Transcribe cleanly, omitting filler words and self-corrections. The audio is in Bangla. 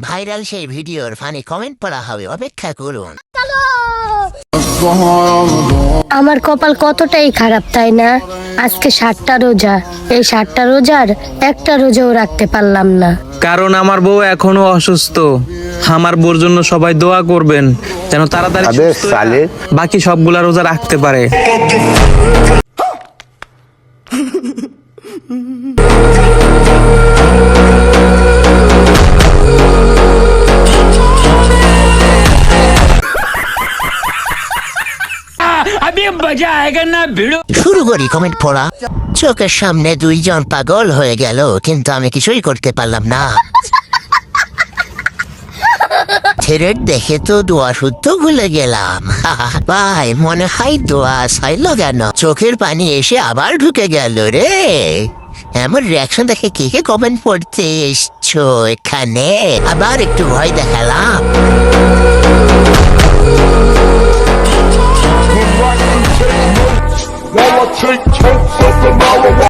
ভাইরাল সেই ভিডিওর ফানি কমেন্ট পড়া হবে, অপেক্ষা করুন। আমার কপাল কতটাই খারাপ তাই না? আজকে 7টা রোজা, এই 7টা রোজার একটা রোজাও রাখতে পারলাম না। কারণ আমার বউ এখনো অসুস্থ। আমার বউর জন্য সবাই দোয়া করবেন যেন তাড়াতাড়ি সুস্থ হয়ে বাকি সবগুলা রোজা রাখতে পারে। শুরু করি কমেন্ট পড়া। চোখের সামনে দুইজন পাগল হয়ে গেল, কিন্তু আমি কিছুই করতে পারলাম না। ছেড়ে দেখে তো দোয়া শুদ্ধ ভুলে গেলাম। ভাই মনে হয় দোয়া চাইল কেন? চোখের পানি এসে আবার ঢুকে গেল রে। এমন রিয়াকশন দেখে কে কে কমেন্ট পড়তে এসছো এখানে? আবার একটু ভয় দেখালাম। While I take totes of the